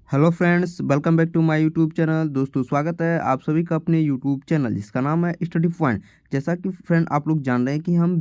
Hello friends, welcome back to my YouTube channel. दोस्तों, स्वागत है आप सभी का अपने यूट्यूब चैनल जिसका नाम है स्टडी पॉइंट। जैसा कि फ्रेंड आप लोग जान रहे हैं कि हम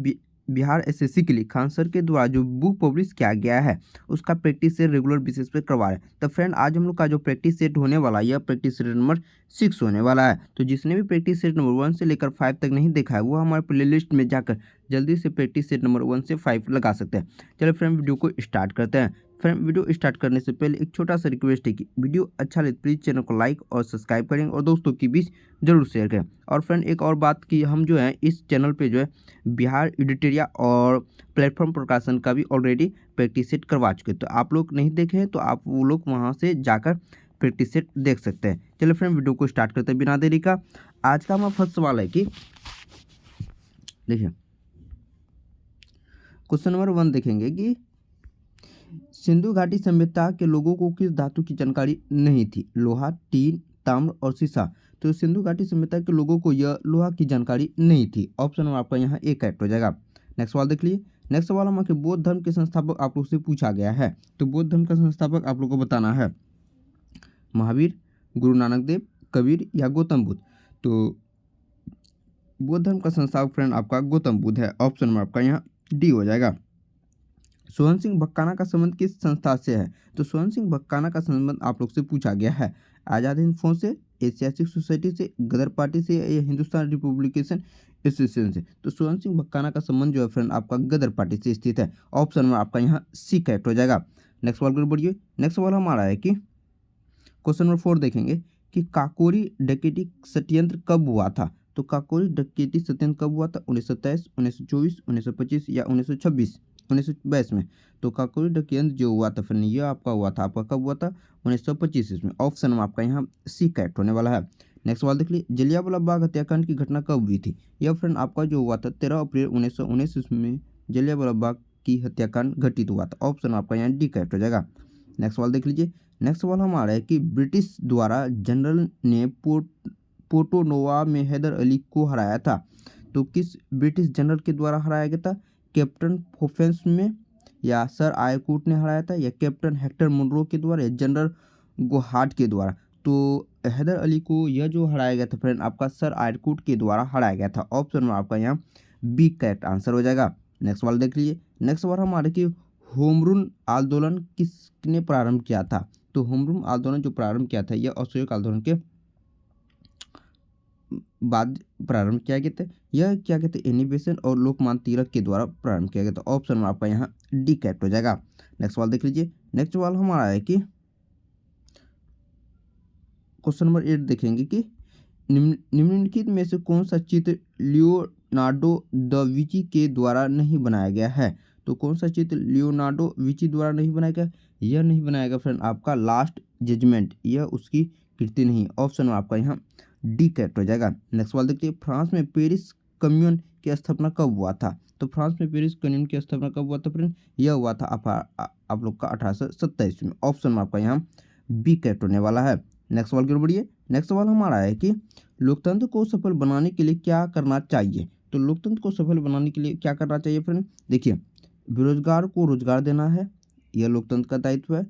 बिहार एसएससी के लिए खान सर के द्वारा जो बुक पब्लिश किया गया है उसका प्रैक्टिस सेट रेगुलर बेसिस पे करवा रहे हैं। तो फ्रेंड, आज हम लोग का जो प्रैक्टिस सेट होने वाला है यह प्रैक्टिस सेट नंबर 6 होने वाला है। तो जिसने भी प्रैक्टिस सेट नंबर 1 से लेकर 5 तक नहीं देखा है वो हमारे प्लेलिस्ट में जाकर जल्दी से प्रैक्टिस सेट नंबर 1 से 5 लगा सकते हैं। चलो फ्रेंड, वीडियो को स्टार्ट करते हैं। फ्रेंड, वीडियो स्टार्ट करने से पहले एक छोटा सा रिक्वेस्ट है कि वीडियो अच्छा लगे प्लीज़ चैनल को लाइक और सब्सक्राइब करें और दोस्तों के बीच जरूर शेयर करें। और फ्रेंड, एक और बात कि हम जो है इस चैनल पे जो है बिहार एडिटोरिया और प्लेटफॉर्म प्रकाशन का भी ऑलरेडी प्रैक्टिस सेट करवा चुके हैं। तो आप लोग नहीं देखे हैं तो आप वो लोग वहाँ से जाकर प्रैक्टिस सेट देख सकते हैं। चलिए फ्रेंड, वीडियो को स्टार्ट करते हैं बिना देरी का। आज का हमारा फर्स्ट सवाल है कि देखिए, क्वेश्चन नंबर 1 देखेंगे कि सिंधु घाटी सभ्यता के लोगों को किस धातु की जानकारी नहीं थी? लोहा, टीन, ताम्र और सीसा। तो सिंधु घाटी सभ्यता के लोगों को यह लोहा की जानकारी नहीं थी। ऑप्शन नंबर आपका यहाँ ए करेक्ट हो जाएगा। नेक्स्ट सवाल देख लीजिए। नेक्स्ट सवाल हमारे बौद्ध धर्म के संस्थापक आप लोग से पूछा गया है। तो बौद्ध धर्म का संस्थापक आप लोग को बताना है महावीर, गुरु नानक देव, कबीर या गौतम बुद्ध। तो बौद्ध धर्म का संस्थापक फ्रेंड आपका गौतम बुद्ध है। ऑप्शन नंबर आपका यहाँ डी हो जाएगा। सोहन सिंह भक्काना का संबंध किस संस्था से है? तो सोहन सिंह भक्काना का संबंध आप लोग से पूछा गया है आज़ाद हिंद फौज से, एशियाटिक सोसाइटी से, गदर पार्टी से या हिंदुस्तान रिपब्लिकेशन एसोसिएशन से। तो सोहन सिंह भक्काना का संबंध जो है फ्रेंड आपका गदर पार्टी से स्थित है। ऑप्शन में आपका यहाँ सी करेक्ट हो जाएगा। नेक्स्ट सवाल को बढ़िए। नेक्स्ट सवाल हमारा है कि क्वेश्चन नंबर 4 देखेंगे कि काकोरी डकैती षड्यंत्र कब हुआ था? तो काकोरी डकैती षड्यंत्र कब हुआ था? 1927, 1924, 1925 या 1926, 1922 में। तो काकोरी डकैती जो हुआ था फ्रेंड ये आपका हुआ था, आपका कब हुआ था? 1925 में। ऑप्शन में आपका यहाँ सी करेक्ट होने वाला है। नेक्स्ट सवाल देख लीजिए। जलियांवाला बाग हत्याकांड की घटना कब हुई थी? यह फ्रेंड आपका जो हुआ था 13 अप्रैल 1919 में जलियांवाला बाग की हत्याकांड घटित हुआ था। ऑप्शन आपका यहाँ डी करेक्ट हो जाएगा। नेक्स्ट सवाल देख लीजिए। नेक्स्ट सवाल हमारा है कि ब्रिटिश द्वारा जनरल ने पोर्टो नोवा में हैदर अली को हराया था। तो किस ब्रिटिश जनरल के द्वारा हराया गया था? कैप्टन फोफेंस में, या सर आयरकूट ने हराया था, या कैप्टन हेक्टर मुनरो के द्वारा, या जनरल गोहार्ट के द्वारा। तो हैदर अली को यह जो हराया गया था फ्रेंड आपका सर आयरकूट के द्वारा हराया गया था। ऑप्शन में आपका यहाँ बी करेक्ट आंसर हो जाएगा। नेक्स्ट सवाल देख लीजिए। नेक्स्ट सवाल हमारे कि होमरूल आंदोलन किसने प्रारंभ किया था? तो होमरूल आंदोलन जो प्रारंभ किया था यह अशोक आंदोलन के बाद प्रारंभ किया गया था। यह क्या कहते हैं एनिबेशन और लोकमान्य तिलक के द्वारा प्रारंभ किया गया था। ऑप्शन में आपका यहाँ डी करेक्ट हो जाएगा। नेक्स्ट सवाल देख लीजिए। नेक्स्ट सवाल हमारा है कि क्वेश्चन नंबर 8 देखेंगे कि निम्नलिखित में से कौन सा चित्र लियोनार्डो द विंची के द्वारा नहीं बनाया गया है? तो कौन सा चित्र लियोनार्डो विंची द्वारा नहीं बनाया गया? यह नहीं बनाया गया फ्रेंड आपका लास्ट जजमेंट, यह उसकी कृति नहीं। ऑप्शन में आपका यहाँ डी करेक्ट हो जाएगा। नेक्स्ट सवाल देखिए। फ्रांस में पेरिस कम्यून की स्थापना कब हुआ था? तो फ्रांस में पेरिस कम्यून की स्थापना कब हुआ था फ्रेंड? यह हुआ था आप लोग का 1827 में। ऑप्शन में आपका यहाँ बी करेक्ट होने वाला है। नेक्स्ट सवाल की ओर बढ़िए। नेक्स्ट सवाल हमारा है कि लोकतंत्र को सफल बनाने के लिए क्या करना चाहिए? तो लोकतंत्र को सफल बनाने के लिए क्या करना चाहिए फ्रेंड? देखिए, बेरोजगार को रोजगार देना है, यह लोकतंत्र का दायित्व है।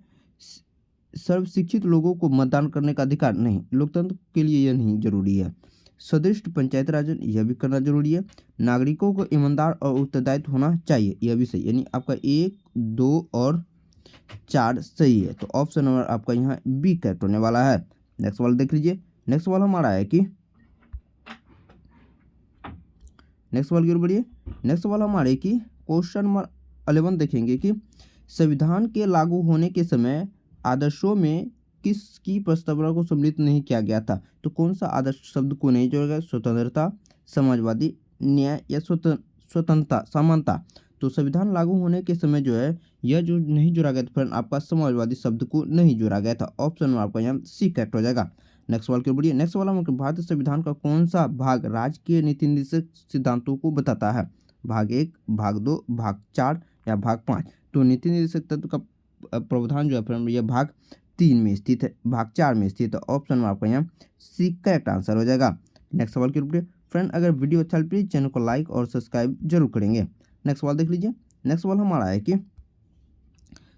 सर्व शिक्षित लोगों को मतदान करने का अधिकार नहीं, लोकतंत्र के लिए यह नहीं जरूरी है। सदृढ़ पंचायत राज यह भी करना जरूरी है। नागरिकों को ईमानदार और उत्तरदायित्व होना चाहिए, यह भी सही। यानी आपका 1, 2 और 4 सही है। तो ऑप्शन नंबर आपका यहाँ बी करेक्ट होने वाला है। नेक्स्ट सवाल देख लीजिए। नेक्स्ट सवाल हमारा है कि नेक्स्ट सवाल की ओर बढ़िए। नेक्स्ट सवाल हमारे कि क्वेश्चन नंबर 11 देखेंगे कि संविधान के लागू होने के समय आदर्शों में किसकी प्रस्तावना को सम्मिलित नहीं किया गया था? तो कौन सा आदर्श शब्द को नहीं जोड़ा गया? स्वतंत्रता, समाजवादी, न्याय या स्वतंत्रता, समानता। तो संविधान लागू होने के समय जो है यह जो नहीं जोड़ा गया था फ्रेंड आपका समाजवादी शब्द को नहीं जोड़ा गया था। ऑप्शन में आपका यहाँ सी करेक्ट हो जाएगा। नेक्स्ट सवाल की ओर बढ़िए। नेक्स्ट सवाल हम भारतीय संविधान का कौन सा भाग राज्य के नीति निर्देशक सिद्धांतों को बताता है? भाग 1, भाग 2, भाग 4 या भाग 5। तो नीति निर्देशक तत्व का प्रावधान जो है फ्रेंड यह भाग 3 में स्थित है, भाग 4 में स्थित है। ऑप्शन में आपका यहाँ सी करेक्ट आंसर हो जाएगा। नेक्स्ट सवाल की ओर फ्रेंड, अगर वीडियो अच्छा लगे प्लीज चैनल को लाइक और सब्सक्राइब जरूर करेंगे। नेक्स्ट सवाल देख लीजिए। नेक्स्ट सवाल हमारा है कि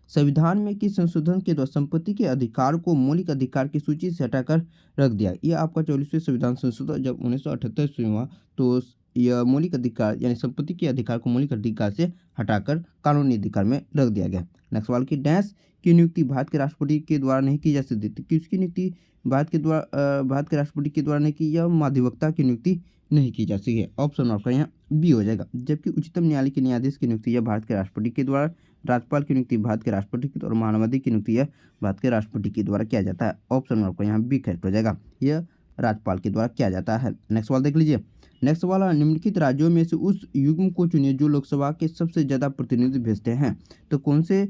संविधान में किस संशोधन के द्वारा संपत्ति के अधिकार को मौलिक अधिकार की सूची से हटाकर रख दिया? ये आपका 44वें संविधान संशोधन जब 1978 में हुआ तो यह मौलिक अधिकार यानी संपत्ति के अधिकार को मौलिक अधिकार से हटाकर कानूनी अधिकार में रख दिया गया। नेक्स्ट सवाल की डैश की नियुक्ति भारत के राष्ट्रपति के द्वारा नहीं की जा सकती थी। किसकी नियुक्ति भारत के राष्ट्रपति के द्वारा नहीं की? या महाधिवक्ता की नियुक्ति नहीं की जा सकी है। ऑप्शन आपका यहाँ बी हो जाएगा। जबकि उच्चतम न्यायालय के न्यायाधीश की नियुक्ति यह भारत के राष्ट्रपति के द्वारा, राज्यपाल की नियुक्ति भारत के राष्ट्रपति के द्वारा, महान्यायाधीश की नियुक्ति यह भारत के राष्ट्रपति के द्वारा किया जाता है। ऑप्शन आपका यहाँ बी करेक्ट हो जाएगा, यह राज्यपाल के द्वारा किया जाता है। नेक्स्ट सवाल देख लीजिए। नेक्स्ट सवाल है निम्नलिखित राज्यों में से उस युग्म को चुनिए जो लोकसभा के सबसे ज़्यादा प्रतिनिधि भेजते हैं। तो कौन से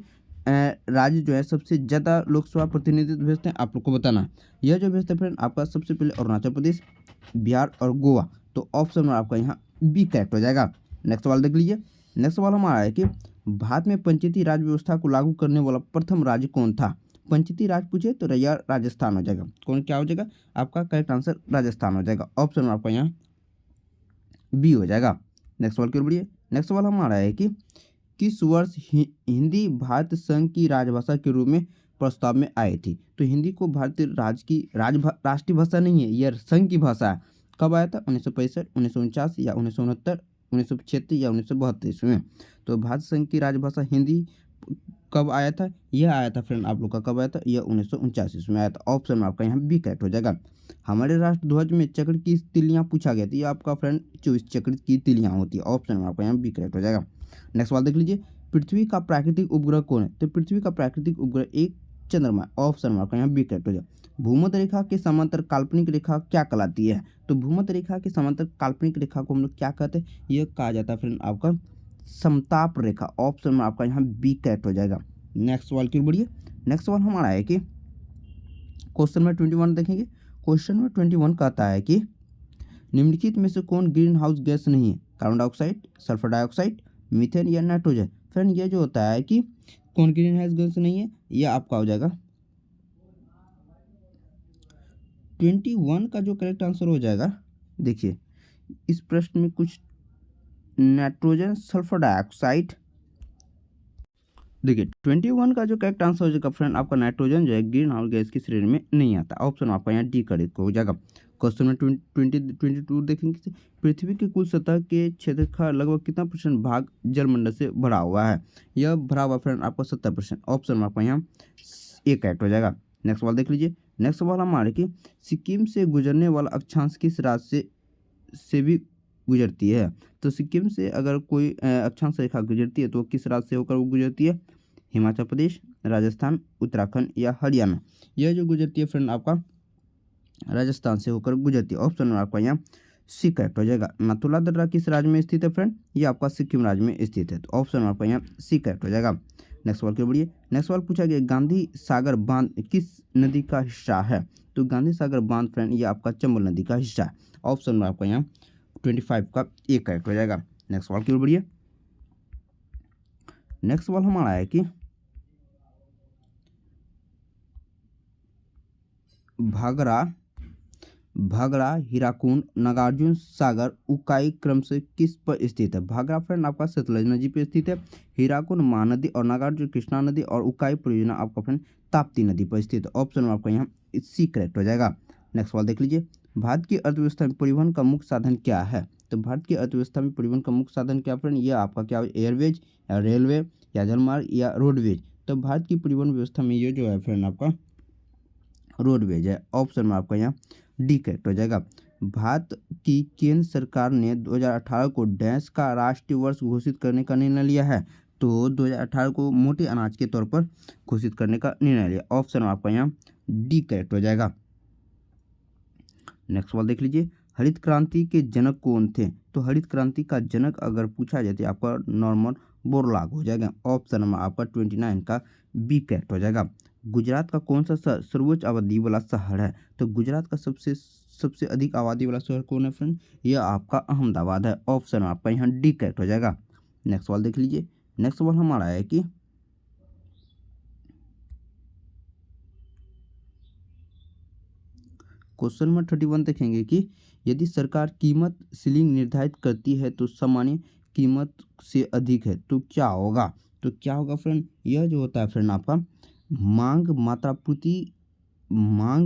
राज्य जो है सबसे ज़्यादा लोकसभा प्रतिनिधित्व भेजते हैं आप लोग को बताना। यह जो भेजते हैं फ्रेंड आपका सबसे पहले अरुणाचल प्रदेश, बिहार और गोवा। तो ऑप्शन में आपका यहाँ बी करेक्ट हो जाएगा। नेक्स्ट सवाल देख लीजिए। नेक्स्ट सवाल हमारा है कि भारत में पंचायती राज व्यवस्था को लागू करने वाला प्रथम राज्य कौन था? पंचायती राज पूछे तो यह राजस्थान हो जाएगा। कौन क्या हो जाएगा? आपका करेक्ट आंसर राजस्थान हो जाएगा। ऑप्शन में आपका यहाँ बी हो जाएगा। नेक्स्ट सवाल की ओर बढ़िए। नेक्स्ट सवाल हमारा है कि किस वर्ष हिंदी भारत संघ की राजभाषा के रूप में प्रस्ताव में आई थी? तो हिंदी को भारतीय राष्ट्रीय भाषा नहीं है, यह संघ की भाषा है। कब आया था? 1965, 1949 या 1969, 1975 या 1972 में। तो भारत संघ की राजभाषा हिंदी कब आया था? यह आया था फ्रेंड आप लोग का कब आया था? यह 1949 में आया था। ऑप्शन में आपका यहाँ बी करेक्ट हो जाएगा। हमारे राष्ट्र ध्वज में चक्र की तिलियाँ पूछा गया था। ये आपका फ्रेंड 24 चक्र की तिलियाँ होती है। ऑप्शन में आपका यहाँ बी करेक्ट हो जाएगा। नेक्स्ट सवाल देख लीजिए। पृथ्वी का प्राकृतिक उपग्रह कौन है? तो पृथ्वी का प्राकृतिक उपग्रह एक चंद्रमा। ऑप्शन में आपका यहाँ बी करेक्ट हो जाएगा। भूमध्य रेखा के समांतर काल्पनिक रेखा क्या कहलाती है? तो भूमध्य रेखा के समांतर काल्पनिक रेखा को हम लोग क्या कहते हैं? यह कहा जाता है फ्रेंड आपका समताप रेखा। ऑप्शन में आपका यहाँ बी करेक्ट हो जाएगा। नेक्स्ट सवाल की बढ़िए। नेक्स्ट सवाल हमारा है कि क्वेश्चन में 21 देखेंगे। क्वेश्चन में 21 कहता है कि निम्नलिखित में से कौन ग्रीन हाउस गैस नहीं है? Carbon dioxide, sulphur dioxide, methane या नाइट्रोजन। फ्रेंड ये जो होता है कि कौन ग्रीन हाउस गैस नहीं है, यह आपका हो जाएगा 21 का जो करेक्ट आंसर हो जाएगा। देखिए इस प्रश्न में कुछ नाइट्रोजन, सल्फर डाइऑक्साइड। देखिए 21 का जो करेक्ट आंसर हो जाएगा फ्रेंड आपका नाइट्रोजन जो है ग्रीन हाउस गैस की श्रेणी में नहीं आता। ऑप्शन आपका यहाँ डी करेक्ट हो जाएगा। क्वेश्चन में 22 देखेंगे। पृथ्वी की कुल सतह के क्षेत्र का लगभग कितना % भाग जलमंडल से भरा हुआ है? यह भरा हुआ फ्रेंड आपका 70%। ऑप्शन आपका यहाँ ए करेक्ट हो जाएगा। नेक्स्ट सवाल देख लीजिए। नेक्स्ट सवाल हमारे कि सिक्किम से गुजरने वाला अक्षांश किस राज्य से भी गुजरती है? तो सिक्किम से अगर कोई अक्षांश रेखा गुजरती है तो किस राज्य से होकर वो गुजरती है? हिमाचल प्रदेश, राजस्थान, उत्तराखंड या हरियाणा। यह जो गुजरती है फ्रेंड आपका राजस्थान से होकर गुजरती है। ऑप्शन आपका यहाँ सी करेक्ट हो जाएगा। नाथुला दर्रा किस राज्य में स्थित है फ्रेंड? ये आपका सिक्किम राज्य में स्थित है। तो ऑप्शन आपका यहाँ सी करेक्ट हो जाएगा। नेक्स्ट सवाल की बढ़िए। नेक्स्ट सवाल पूछा गया गांधी सागर बांध किस नदी का हिस्सा है? तो गांधी सागर बांध फ्रेंड ये आपका चंबल नदी का हिस्सा है। ऑप्शन में आपका यहाँ 25 का ए करेक्ट हो जाएगा। नेक्स्ट सवाल की ओर बढ़िए। नेक्स्ट सवाल हमारा है कि भागड़ा, हीराकुंड, नागार्जुन सागर, उकाई क्रम से किस पर स्थित है? भागड़ा फ्रेंड आपका सतलज नदी पर स्थित है, हीराकुंड महानदी और नागार्जुन कृष्णा नदी और उकाई परियोजना आपका फ्रेंड ताप्ती नदी पर स्थित है। ऑप्शन में आपका यहाँ सी करेक्ट हो जाएगा। नेक्स्ट सवाल देख लीजिए। भारत की अर्थव्यवस्था में परिवहन का मुख्य साधन क्या है? तो भारत की अर्थव्यवस्था में परिवहन का मुख्य साधन क्या फ्रेंड? यह आपका क्या है? एयरवेज या रेलवे या जलमार्ग या रोडवेज। तो भारत की परिवहन व्यवस्था में ये जो है फ्रेंड आपका रोडवेज है। ऑप्शन में आपका यहाँ डी करेक्ट हो जाएगा। भारत की केंद्र सरकार ने 2018 को डैश का राष्ट्रीय वर्ष घोषित करने का निर्णय लिया है। तो 2018 को मोटे अनाज के तौर पर घोषित करने का निर्णय लिया। ऑप्शन आपका यहाँ डी करेक्ट हो जाएगा। नेक्स्ट सवाल देख लीजिए। हरित क्रांति के जनक कौन थे? तो हरित क्रांति का जनक अगर पूछा जाए तो आपका नॉर्मन बोरलॉग हो जाएगा। ऑप्शन में आपका 29 का बी करेक्ट हो जाएगा। गुजरात का कौन सा सर्वोच्च आबादी वाला शहर है? तो गुजरात का सबसे अधिक आबादी वाला शहर कौन है फ्रेंड? यह आपका अहमदाबाद है। ऑप्शन आपका यहाँ डी करेक्ट हो जाएगा। नेक्स्ट सवाल देख लीजिए। नेक्स्ट सवाल हमारा है कि क्वेश्चन नंबर 31 देखेंगे कि यदि सरकार कीमत सीलिंग निर्धारित करती है तो सामान्य कीमत से अधिक है तो क्या होगा? तो क्या होगा फ्रेंड, यह जो होता है फ्रेंड आपका मांग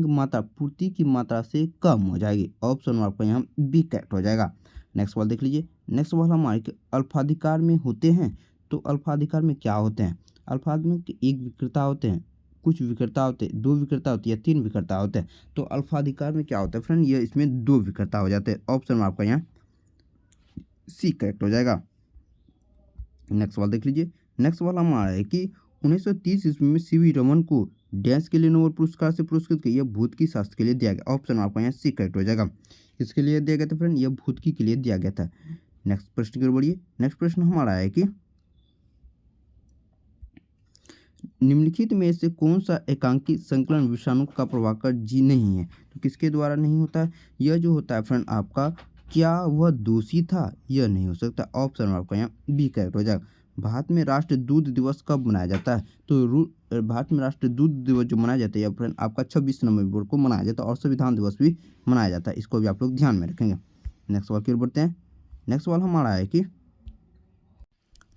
मात्रा पूर्ति की मात्रा से कम हो जाएगी। ऑप्शन आपका यहाँ बी करेक्ट हो जाएगा। नेक्स्ट सवाल देख लीजिए। नेक्स्ट सवाल हमारे कि अल्पाधिकार में होते हैं, तो अल्पाधिकार में क्या होते हैं? अल्पाधिकार में एक विक्रेता होते हैं, कुछ विक्रेता होते हैं, दो विक्रेता होते हैं या तीन विक्रेता होते हैं। तो अल्पाधिकार में क्या होता है फ्रेंड, ये इसमें दो विक्रेता हो जाते हैं। ऑप्शन आपका यहाँ सी करेक्ट हो जाएगा। नेक्स्ट सवाल देख लीजिए। नेक्स्ट सवाल हमारा है कि 1930 ईस्वी में सीवी रमन को डैश के लिए नोबेल पुरस्कार से पुरस्कृत किया, भूत की शास्त्र के लिए दिया गया। ऑप्शन आपका यहाँ सी करेक्ट हो जाएगा। किसके लिए दिया गया था फ्रेंड, यह भूतकी के लिए दिया गया था। नेक्स्ट प्रश्न की ओर बढ़िए। नेक्स्ट प्रश्न हमारा है कि निम्नलिखित में से कौन सा एकांकी संकलन विषाणु का प्रभाकर जी नहीं है? तो किसके द्वारा नहीं होता है? यह जो होता है फ्रेंड आपका, क्या वह दोषी था? यह नहीं हो सकता। ऑप्शन आपका यहाँ बी करेक्ट हो जाएगा। भारत में राष्ट्रीय दूध दिवस कब मनाया जाता है? तो भारत में राष्ट्रीय दूध दिवस जो मनाया जाता है यह फ्रेंड आपका 26 नवंबर को मनाया जाता है, और संविधान दिवस भी मनाया जाता है। इसको भी आप लोग ध्यान में रखेंगे। नेक्स्ट सवाल की ओर बढ़ते हैं। नेक्स्ट सवाल हमारा है कि,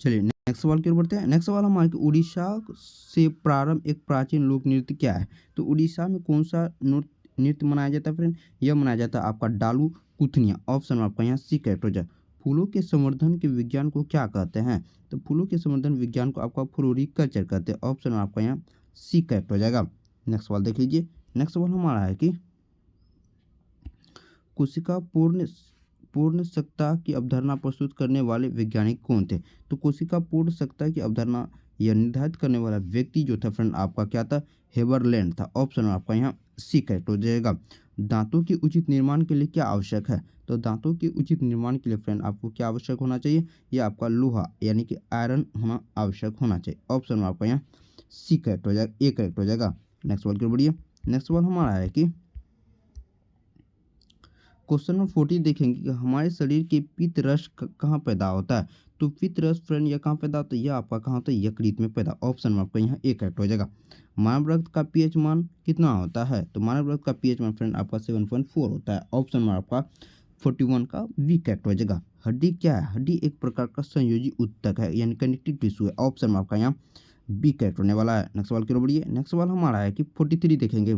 चलिए नेक्स्ट सवाल की ओर बढ़ते हैं। नेक्स्ट सवाल हमारा कि उड़ीसा से प्रारंभ एक प्राचीन लोक नृत्य क्या है? तो उड़ीसा में कौन सा नृत्य मनाया जाता है फ्रेंड? यह मनाया जाता है आपका डालू कुथनिया। ऑप्शन आपका यहाँ सी करेक्ट हो जाए। फूलों के संवर्धन के विज्ञान को क्या कहते हैं? तो फूलों के संवर्धन विज्ञान को आपका फ्लोरिकल्चर कहते हैं। ऑप्शन आपका यहाँ सी करेक्ट हो जाएगा। नेक्स्ट सवाल देख लीजिए। नेक्स्ट सवाल हमारा है कि कोशिका पूर्ण सत्ता की अवधारणा प्रस्तुत करने वाले वैज्ञानिक कौन थे? तो कोशिका पूर्ण सत्ता की अवधारणा यह निर्धारित करने वाला व्यक्ति जो था फ्रेंड आपका क्या था, हेबरलैंड था। ऑप्शन आपका यहाँ सी करेक्ट हो जाएगा। दांतों के उचित निर्माण के लिए क्या आवश्यक है? तो दांतों के उचित निर्माण के लिए फ्रेंड आपको क्या आवश्यक होना चाहिए? यह आपका लोहा यानी कि आयरन होना आवश्यक होना चाहिए। ऑप्शन आपका यहाँ सी करेक्ट हो जाएगा, ए करेक्ट हो जाएगा। नेक्स्ट सवाल की ओर बढ़िए। नेक्स्ट सवाल हमारा है कि क्वेश्चन नंबर 40 देखेंगे कि हमारे शरीर के पित्त रस कहाँ पैदा होता है? तो पित्त रस फ्रेंड यह कहाँ पैदा होता है? यह आपका कहाँ होता है, यकृत में पैदा। ऑप्शन में आपका यहाँ एक करेक्ट हो जाएगा। मानव रक्त का पीएच मान कितना होता है? तो मानव रक्त का पीएच मान फ्रेंड आपका 7.4 होता है। ऑप्शन में आपका 41 का वी करेक्ट हो जाएगा। हड्डी क्या है? हड्डी एक प्रकार का संयोजी ऊतक है यानी कनेक्टिव टिश्यू है। ऑप्शन में आपका यहाँ बी करेक्ट होने वाला है। नेक्स्ट सवाल की ओर बढ़िए। नेक्स्ट सवाल हमारा है कि 43 देखेंगे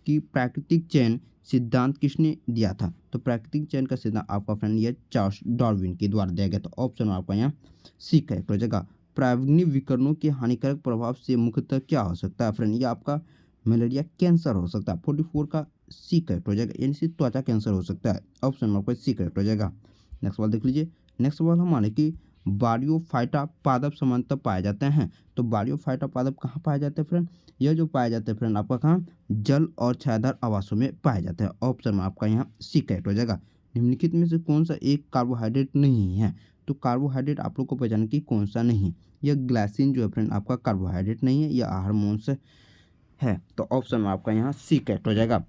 कि प्राकृतिक चयन सिद्धांत किसने दिया था? तो प्राकृतिक चयन का सिद्धांत आपका फ्रेंड ये चार्ल्स डार्विन के द्वारा दिया गया था। ऑप्शन आपका यहाँ सी करेक्ट हो जाएगा। परावैंगिक विकिरणों के हानिकारक प्रभाव से मुख्यतः क्या हो सकता है फ्रेंड? ये आपका मलेरिया, कैंसर हो सकता है। 44 का सी करेक्ट हो जाएगा, यानी त्वचा कैंसर हो सकता है। ऑप्शन आपका सी करेक्ट हो जाएगा। नेक्स्ट सवाल देख लीजिए। नेक्स्ट सवाल हमारे कि बारियोफाइटा पादप सामान्यतः पाए जाते हैं। तो बारियोफाइटा पादप कहाँ पाए जाते हैं फ्रेंड? यह जो पाए जाते हैं फ्रेंड आपका कहाँ, जल और छायादार आवासों में पाए जाते हैं। ऑप्शन में आपका यहाँ सी करेक्ट हो जाएगा। निम्नलिखित में से कौन सा एक कार्बोहाइड्रेट नहीं है? तो कार्बोहाइड्रेट आप लोग को पहचान की कौन सा नहीं? यह ग्लाइसिन जो है फ्रेंड आपका कार्बोहाइड्रेट नहीं है, यह हार्मोन्स है। तो ऑप्शन में आपका यहाँ सी करेक्ट हो जाएगा।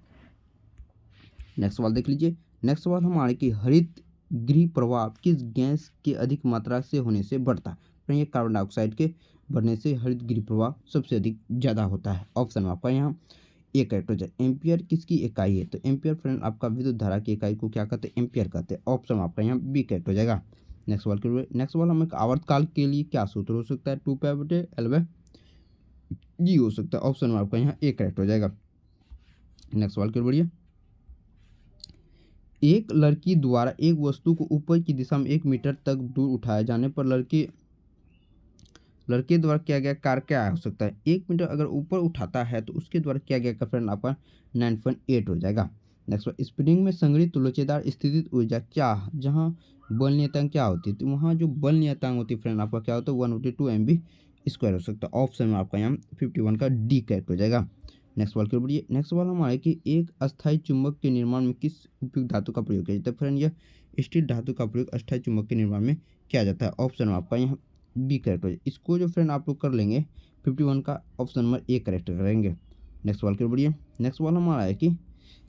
नेक्स्ट सवाल देख लीजिए। नेक्स्ट सवाल हमारे कि हरित गृह प्रभाव किस गैस के अधिक मात्रा से होने से बढ़ता है? फ्रेंड ये कार्बन डाइऑक्साइड के बढ़ने से हरित गृह प्रभाव सबसे अधिक ज़्यादा होता है। ऑप्शन आपका यहाँ ए करेक्ट हो जाए। एम्पियर किसकी इकाई है? तो एम्पियर फ्रेंड आपका विद्युत धारा की इकाई को क्या कहते हैं? एम्पियर कहते हैं। ऑप्शन आपका यहाँ बी करेक्ट हो जाएगा। नेक्स्ट सवाल के नेक्स्ट सवाल हमें आवर्तकाल के लिए क्या सूत्र हो सकता है? 2π/L/G हो सकता है। ऑप्शन आपका यहाँ ए करेक्ट हो जाएगा। नेक्स्ट सवाल के बढ़िए। एक लड़की द्वारा एक वस्तु को ऊपर की दिशा में 1 मीटर तक दूर उठाए जाने पर लड़के द्वारा किया गया कार्य क्या हो सकता है? 1 मीटर अगर ऊपर उठाता है तो उसके द्वारा किया गया का फ्रेंड आपका 9.8 हो जाएगा। नेक्स्ट स्प्रिंग में संग्रहित लोचेदार स्थितिज ऊर्जा क्या, जहाँ बल नियतांक क्या होती है? तो वहाँ जो बल नियतांक होती है फ्रेंड आपका क्या होता है? 1/2 MB² हो सकता है। ऑप्शन में आपका यहाँ 51 का डी करेक्ट हो जाएगा। नेक्स्ट सवाल के बढ़िए। नेक्स्ट सवाल हमारा है कि एक अस्थायी चुंबक के निर्माण में किस उपयुक्त धातु का प्रयोग किया जाता है? फ्रेंड यह स्टील धातु का प्रयोग अस्थायी चुंबक के निर्माण में किया जाता है। ऑप्शन आपका यहाँ बी करेक्ट हो जाए। इसको जो फ्रेंड आप लोग कर लेंगे 51 का ऑप्शन नंबर ए करेक्ट करेंगे। नेक्स्ट सवाल के बढ़िए। नेक्स्ट सवाल हमारा है कि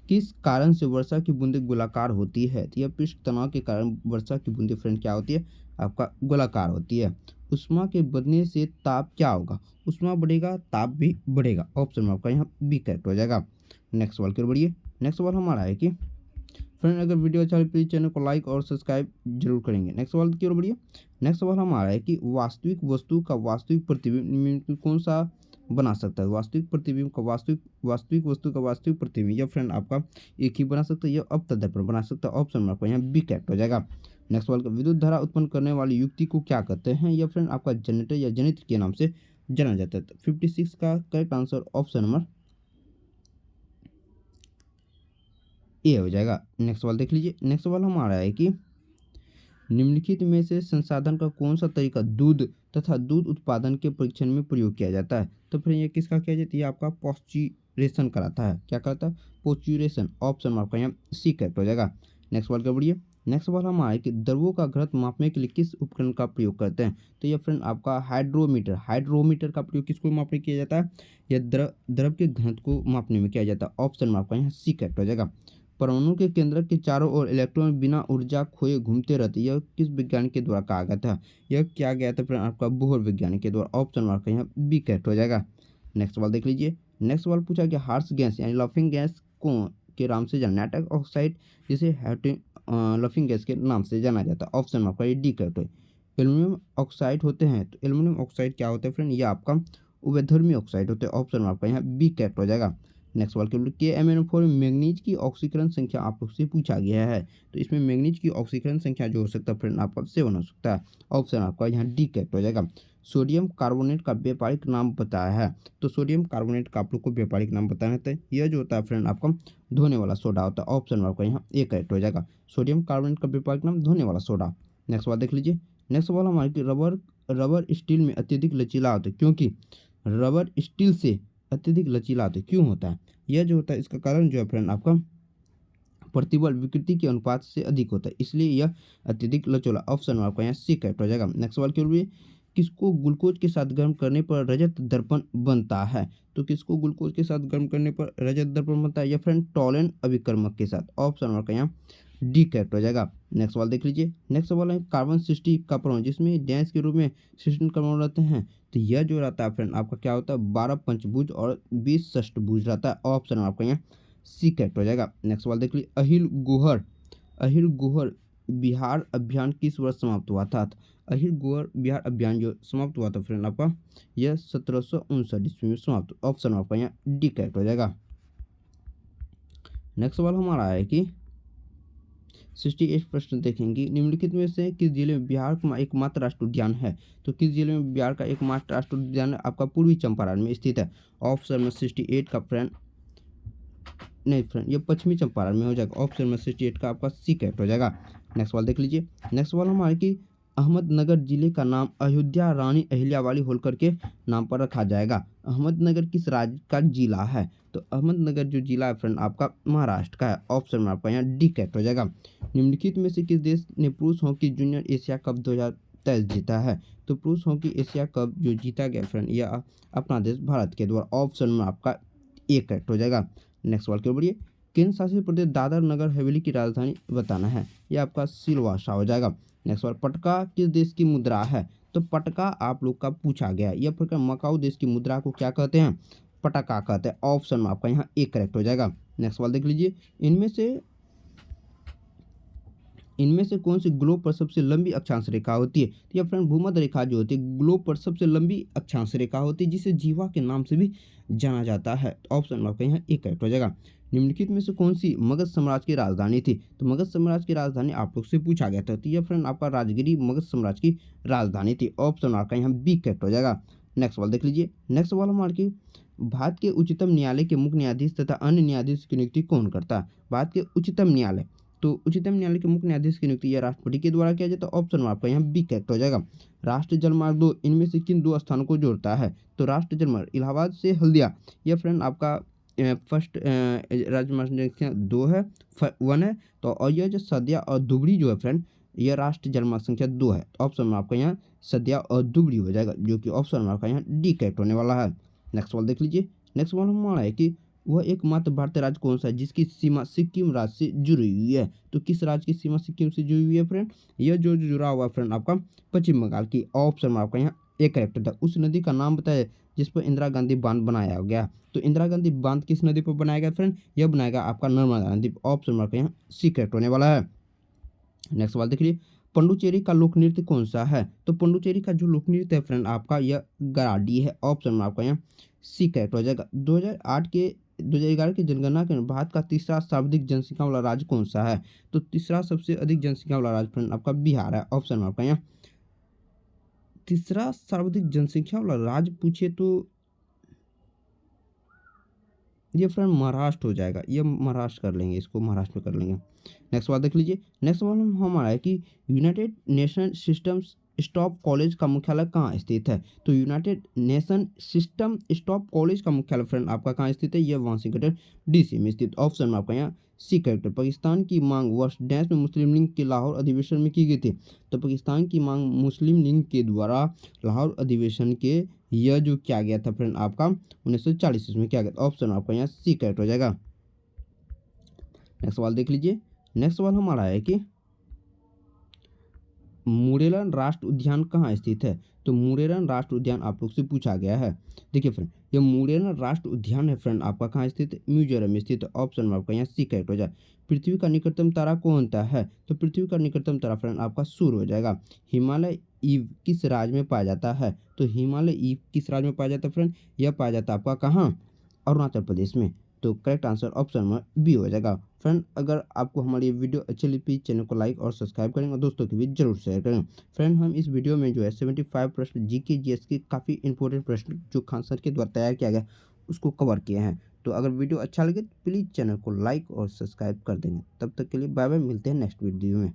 किस कारण से वर्षा की बूंदें गोलाकार होती है? तो यह पृष्ठ तनाव के कारण वर्षा की बूंदें फ्रेंड क्या होती है? आपका गोलाकार होती है। उष्मा के बढ़ने से ताप क्या होगा? उष्मा बढ़ेगा, ताप भी बढ़ेगा। ऑप्शन में आपका यहाँ बी करेक्ट हो जाएगा। नेक्स्ट सवाल की ओर बढ़िए। नेक्स्ट सवाल हमारा है कि फ्रेंड अगर वीडियो अच्छा लगे प्लीज चैनल को लाइक और सब्सक्राइब जरूर करेंगे। नेक्स्ट सवाल की ओर बढ़िए। नेक्स्ट सवाल हमारा है कि वास्तविक वस्तु का वास्तविक प्रतिबिंब निम्न में कौन सा बना सकता है। वास्तविक प्रतिबिंब का वास्तविक वस्तु का वास्तविक प्रतिबिंब यह फ्रेंड आपका एक ही बना सकता है, यह अपतल दर्पण बना सकता है। ऑप्शन नंबर आपका यहाँ बी करेक्ट हो जाएगा। नेक्स्ट सवाल का विद्युत धारा उत्पन्न करने वाली युक्ति को क्या कहते हैं। यह फ्रेंड आपका जनरेटर या जनित्र के नाम से जाना जाता है। 56 का correct answer option number A हो जाएगा। नेक्स्ट सवाल देख लीजिए। नेक्स्ट सवाल हमारा है कि निम्नलिखित में से संसाधन का कौन सा तरीका दूध तथा दूध उत्पादन के परीक्षण में प्रयोग किया जाता है। तो फिर ये किसका किया जाता है, ये आपका पॉस्चुरेशन कराता है। क्या कराता है, पॉस्चुरेशन। ऑप्शन आपका यहाँ सी करेक्ट हो जाएगा। नेक्स्ट सवाल का बढ़िए। नेक्स्ट सवाल हमारा है कि द्रवों का घनत्व मापने के लिए किस उपकरण का प्रयोग करते हैं। तो ये फ्रेंड आपका हाइड्रोमीटर का प्रयोग किसको मापने किया जाता है, यह द्रव के घनत्व को मापने में किया जाता है। ऑप्शन आपका यहाँ सी करेक्ट हो जाएगा। परमाणु के केंद्रक के चारों ओर इलेक्ट्रॉन बिना ऊर्जा खोए घूमते रहते, यह किस वैज्ञानिक के द्वारा कहा गया था। यह क्या गया था फ्रेंड आपका बोहर वैज्ञानिक के द्वारा। ऑप्शन आपका यहाँ बी करेक्ट हो जाएगा। नेक्स्ट सवाल देख लीजिए। नेक्स्ट सवाल पूछा कि हार्श गैस यानी लफिंग गैस को के नाम से जाना नाइट्रस ऑक्साइड जिसे लफिंग गैस के नाम से जाना जाता है। ऑप्शन आपका ये डी करेक्ट है। एल्यूमिनियम ऑक्साइड होते हैं, तो एल्यूमिनियम ऑक्साइड क्या होता है फ्रेंड, ये आपका उभयधर्मी ऑक्साइड होते हैं। ऑप्शन आपका यहाँ बी करेक्ट हो जाएगा। नेक्स्ट सवाल के MnO4 में मैग्नीज की ऑक्सीकरण संख्या आप लोग से पूछा गया है। तो इसमें मैग्नीज की ऑक्सीकरण संख्या जो हो सकता है फ्रेंड आपका 7 हो सकता है। ऑप्शन आपका यहाँ डी करेक्ट हो जाएगा। सोडियम कार्बोनेट का व्यापारिक नाम बताया है। तो सोडियम कार्बोनेट का आप लोग को व्यापारिक नाम बताना होता है। यह जो होता है फ्रेंड आपका धोने वाला सोडा होता है। ऑप्शन आपका यहाँ ए करेक्ट हो जाएगा। सोडियम कार्बोनेट का व्यापारिक नाम धोने वाला सोडा। नेक्स्ट सवाल देख लीजिए। नेक्स्ट सवाल हमारे रबर स्टील में अत्यधिक लचीला होता है, क्योंकि रबर स्टील से अत्यधिक लचीला होता है, क्यों होता है। यह जो होता है इसका कारण जो है फ्रेंड आपका प्रतिबल विकृति के अनुपात से अधिक होता है, इसलिए यह अत्यधिक लचीला। ऑप्शन आपका यहाँ सी करेक्ट हो जाएगा। नेक्स्ट सवाल के लिए किसको ग्लूकोज के साथ गर्म करने पर रजत दर्पण बनता है। तो किसको ग्लूकोज के साथ गर्म करने पर रजत दर्पण बनता है, यह फ्रेंड टॉलन अभिकर्मक के साथ। ऑप्शन आपका यहाँ डी करेक्ट हो जाएगा। नेक्स्ट सवाल देख लीजिए। नेक्स्ट सवाल है कार्बन 60 का परमाणु जिसमें डैश के रूप में 16 परमाणु रहते हैं। तो यह जो रहता है फ्रेंड आपका क्या होता है, 12 पंचभुज और 20 षष्ठभुज रहता है। ऑप्शन आपका यहाँ सी करेक्ट हो जाएगा। नेक्स्ट सवाल देख लीजिए। अहिल गुहर बिहार अभियान किस वर्ष समाप्त हुआ था। अहिल गुहर बिहार अभियान जो समाप्त हुआ था फ्रेंड आपका यह 1759 ईस्वी में समाप्त। ऑप्शन आपका यहाँ डी करेक्ट हो जाएगा। नेक्स्ट सवाल हमारा है कि 68 प्रश्न देखेंगे। निम्नलिखित में से किस जिले में बिहार का एकमात्र राष्ट्रीय उद्यान है। तो किस जिले में बिहार का एकमात्र राष्ट्रीय उद्यान आपका पूर्वी चंपारण में स्थित है। ऑप्शन में 68 का फ्रेंड नहीं फ्रेंड ये पश्चिमी चंपारण में हो जाएगा। ऑप्शन में 68 का आपका सी करेक्ट हो जाएगा। नेक्स्ट सवाल देख लीजिए। नेक्स्ट सवाल हमारे कि अहमदनगर जिले का नाम अयोध्या रानी अहिल्याबाई होलकर के नाम पर रखा जाएगा। अहमदनगर किस राज्य का जिला है। तो अहमदनगर जो जिला है फ्रेंड आपका महाराष्ट्र का है। ऑप्शन में आपका यहाँ डी करेक्ट हो जाएगा। निम्नलिखित में से किस देश ने पुरुष हॉकी जूनियर एशिया कप 2023 जीता है। तो पुरुष हॉकी एशिया कप जो जीता गया फ्रेंड यह अपना देश भारत के द्वारा। ऑप्शन में आपका ए करेक्ट हो जाएगा। नेक्स्ट सवाल की ओर बढ़िए। केंद्र शासित प्रदेश दादर नगर हवेली की राजधानी बताना है, यह आपका सिलवासा हो जाएगा। नेक्स्ट सवाल पटका किस देश की मुद्रा है। तो पटका आप लोग का पूछा गया। यह प्रकार मकाऊ देश की मुद्रा को क्या कहते हैं, पटका कहते हैं। ऑप्शन में आपका यहाँ ए करेक्ट हो जाएगा। नेक्स्ट सवाल देख लीजिए। इनमें से कौन सी ग्लोब पर सबसे लंबी अक्षांश रेखा होती है। तो यह फ्रेंड भूमध्य रेखा जो होती है ग्लोब पर सबसे लंबी अक्षांश रेखा होती है, जिसे जीवा के नाम से भी जाना जाता है। ऑप्शन में आपका यहाँ ए करेक्ट हो जाएगा। निम्नलिखित में से कौन सी मगध साम्राज्य की राजधानी थी। तो मगध साम्राज्य की राजधानी आप लोग से पूछा गया था। तो यह फ्रेंड आपका राजगिरी मगध साम्राज्य की राजधानी थी। ऑप्शन आपका यहाँ बी करेक्ट हो जाएगा। नेक्स्ट सवाल देख लीजिए। नेक्स्ट सवाल हमारे की भारत के उच्चतम न्यायालय के मुख्य न्यायाधीश तथा अन्य न्यायाधीश की नियुक्ति कौन करता है। भारत के उच्चतम न्यायालय तो उच्चतम न्यायालय के मुख्य न्यायाधीश की नियुक्ति यह राष्ट्रपति के द्वारा किया जाता है। ऑप्शन आपका यहाँ बी करेक्ट हो जाएगा। राष्ट्रीय जलमार्ग 2 इनमें से किन दो स्थानों को जोड़ता है। तो राष्ट्रीय जलमार्ग इलाहाबाद से हल्दिया यह फ्रेंड आपका फर्स्ट राजमार्ग संख्या 2 है 1 है। तो और यह जो सदिया और दुबरी जो है फ्रेंड यह राष्ट्रीय जलमार्ग संख्या 2 है। ऑप्शन में आपका यहाँ सदिया और दुबरी हो जाएगा, जो कि ऑप्शन में आपका यहाँ डी करेक्ट होने वाला है। नेक्स्ट सवाल देख लीजिए। नेक्स्ट सवाल हमारा है कि वह एकमात्र भारतीय राज्य कौन सा है जिसकी सीमा सिक्किम राज्य से जुड़ी हुई है। तो किस राज्य की सीमा सिक्किम से जुड़ी हुई है फ्रेंड, यह जो जुड़ा हुआ फ्रेंड आपका पश्चिम बंगाल की। ऑप्शन में आपका यहाँ एक करेक्ट था। उस नदी का नाम बताया जिस पर इंदिरा गांधी बांध बनाया गया। तो इंदिरा गांधी बांध किस नदी पर बनाया गया फ्रेंड? यह बनाएगा आपका नर्मदा नदी। ऑप्शन नंबर का यहाँ सी करेक्ट होने वाला है। नेक्स्ट सवाल देख लीजिए, पंडुचेरी का लोक नृत्य कौन सा है? तो पंडुचेरी का जो लोक नृत्य है फ्रेंड आपका यह गराडी है। ऑप्शन में आपका यहाँ सी करेक्ट हो जाएगा। 2011 की जनगणना के अनुसार भारत का तीसरा सर्वाधिक जनसंख्या वाला राज्य कौन सा है? तो तीसरा सबसे अधिक जनसंख्या वाला राज्य फ्रेंड आपका बिहार है। ऑप्शन में आपका यहाँ तीसरा सर्वाधिक जनसंख्या वाला राज्य पूछे तो ये फ्रेंड महाराष्ट्र हो जाएगा। ये महाराष्ट्र कर लेंगे, इसको महाराष्ट्र में कर लेंगे। नेक्स्ट सवाल देख लीजिए। नेक्स्ट सवाल हमारा है कि United nation systems stop college का मुख्यालय कहाँ स्थित है? तो United nation system stop college का मुख्यालय फ्रेंड आपका कहाँ स्थित है? यह वाशिंगटन डीसी में स्थित। ऑप्शन में आपका यहाँ सी करेक्ट। पाकिस्तान की मांग वर्ष डैश में मुस्लिम लीग के लाहौर अधिवेशन में की गई थी। तो पाकिस्तान की मांग मुस्लिम लीग के द्वारा लाहौर अधिवेशन के यह जो किया गया था फ्रेंड आपका 1940 में किया गया था। ऑप्शन आपका यहाँ सी करेक्ट हो जाएगा। नेक्स्ट सवाल देख लीजिए। नेक्स्ट सवाल हमारा है कि मुरेरन राष्ट्र उद्यान कहाँ स्थित है? तो मुरेरन राष्ट्र उद्यान आप लोग से पूछा गया है। देखिए फ्रेंड, यह मुरेरन राष्ट्र उद्यान है फ्रेंड आपका कहाँ स्थित है? मिजोरम में स्थित है। ऑप्शन में आपका यहाँ सी करेक्ट हो जाए। पृथ्वी का निकटतम तारा कौन सा है? तो पृथ्वी का निकटतम तारा फ्रेंड आपका सूर्य हो जाएगा। हिमालय ईव किस राज्य में पाया जाता है? तो हिमालय ईव किस राज्य में पाया जाता है फ्रेंड? यह पाया जाता है आपका कहाँ? अरुणाचल प्रदेश में। तो करेक्ट आंसर ऑप्शन में बी हो जाएगा। फ्रेंड, अगर आपको हमारी वीडियो अच्छी लगी प्लीज चैनल को लाइक और सब्सक्राइब करें और दोस्तों के बीच जरूर शेयर करें। फ्रेंड, हम इस वीडियो में जो है 75 प्रश्न जीके जीएस के काफ़ी इंपॉर्टेंट प्रश्न जो खान सर के द्वारा तैयार किया गया उसको कवर किए हैं। तो अगर वीडियो अच्छा लगे तो प्लीज़ चैनल को लाइक और सब्सक्राइब कर देंगे। तब तक के लिए बाय बाय, मिलते हैं नेक्स्ट वीडियो में।